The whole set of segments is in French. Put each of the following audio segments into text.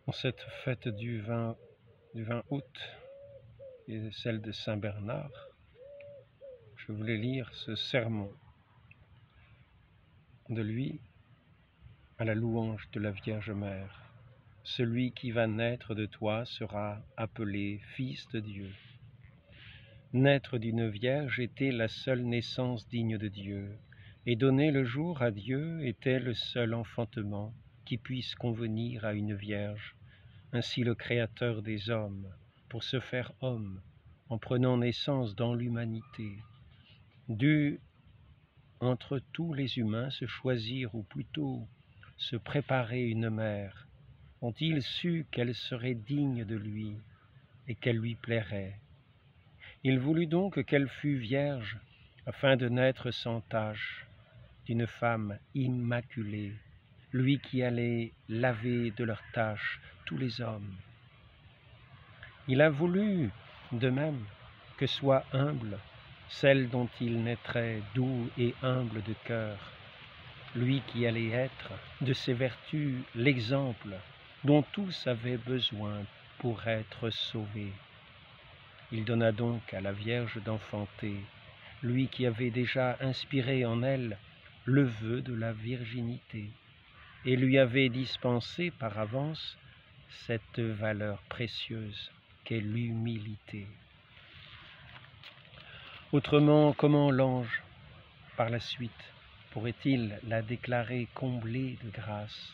En cette fête du 20 août et celle de Saint Bernard, je voulais lire ce sermon de lui à la louange de la Vierge Mère. Celui qui va naître de toi sera appelé Fils de Dieu. Naître d'une Vierge était la seule naissance digne de Dieu, et donner le jour à Dieu était le seul enfantement qui puisse convenir à une Vierge. Ainsi le Créateur des hommes, pour se faire homme, en prenant naissance dans l'humanité, dut entre tous les humains se choisir, ou plutôt se préparer une mère, dont il sut qu'elle serait digne de lui et qu'elle lui plairait. Il voulut donc qu'elle fût vierge, afin de naître sans tache, d'une femme immaculée, lui qui allait laver de leurs taches tous les hommes. Il a voulu, de même, que soit humble celle dont il naîtrait doux et humble de cœur, lui qui allait être, de ses vertus, l'exemple dont tous avaient besoin pour être sauvés. Il donna donc à la Vierge d'enfanter, lui qui avait déjà inspiré en elle le vœu de la virginité, et lui avait dispensé par avance cette valeur précieuse qu'est l'humilité. Autrement, comment l'ange, par la suite, pourrait-il la déclarer comblée de grâce?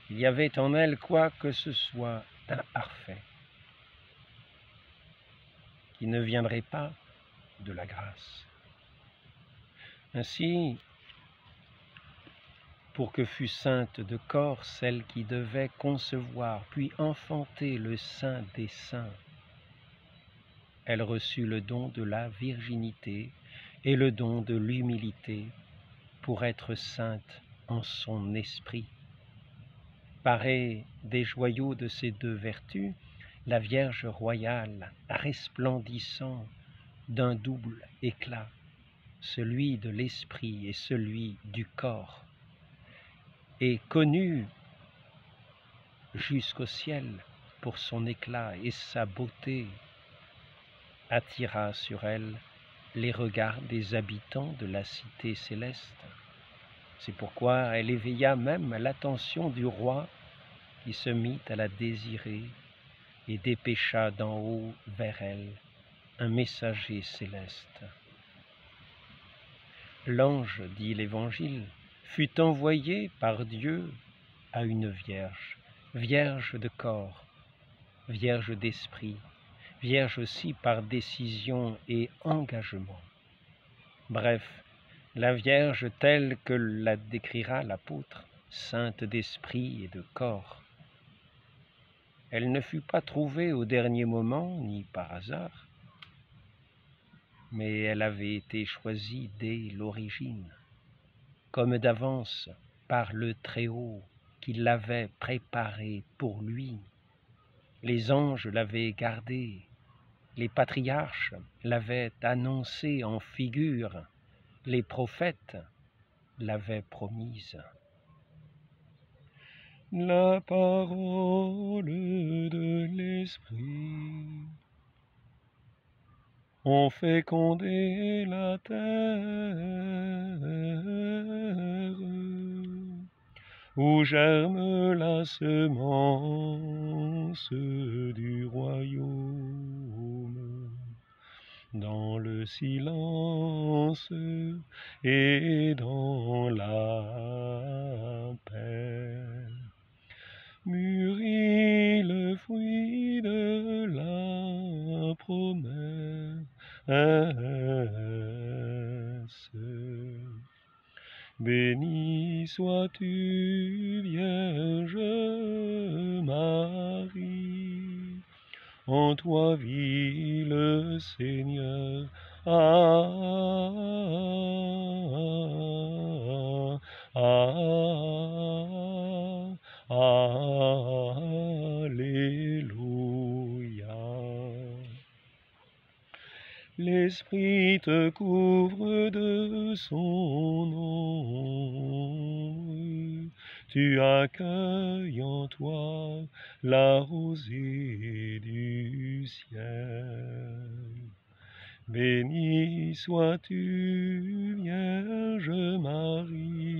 Il y avait en elle quoi que ce soit d'imparfait, qui ne viendrait pas de la grâce. Ainsi, pour que fût sainte de corps celle qui devait concevoir puis enfanter le Saint des saints, elle reçut le don de la virginité et le don de l'humilité pour être sainte en son esprit. Parée des joyaux de ces deux vertus, la Vierge royale, resplendissant d'un double éclat, celui de l'esprit et celui du corps, est connue jusqu'au ciel pour son éclat et sa beauté, attira sur elle les regards des habitants de la cité céleste. C'est pourquoi elle éveilla même l'attention du roi qui se mit à la désirer et dépêcha d'en haut vers elle un messager céleste. L'ange, dit l'Évangile, fut envoyé par Dieu à une vierge, vierge de corps, vierge d'esprit, vierge aussi par décision et engagement. Bref, la Vierge telle que la décrira l'apôtre, sainte d'esprit et de corps. Elle ne fut pas trouvée au dernier moment, ni par hasard, mais elle avait été choisie dès l'origine, comme d'avance par le Très-Haut qui l'avait préparée pour lui. Les anges l'avaient gardée, les patriarches l'avaient annoncée en figure, les prophètes l'avaient promise. La parole de l'Esprit ont fécondé la terre, où germe la semence du royaume, dans le silence et dans la paix. Mûrit le fruit de la promesse. Béni sois-tu, Vierge Marie, en toi vit le Seigneur. Alléluia. L'Esprit te couvre de son ombre, tu accueilles en toi la rosée du ciel. Béni sois-tu, Vierge Marie,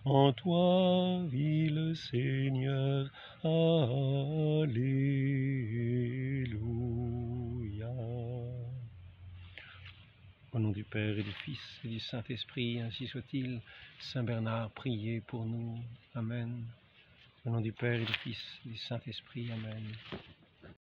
en toi vit le Seigneur. Alléluia. Au nom du Père et du Fils et du Saint-Esprit, ainsi soit-il. Saint Bernard, priez pour nous. Amen. Au nom du Père et du Fils et du Saint-Esprit. Amen.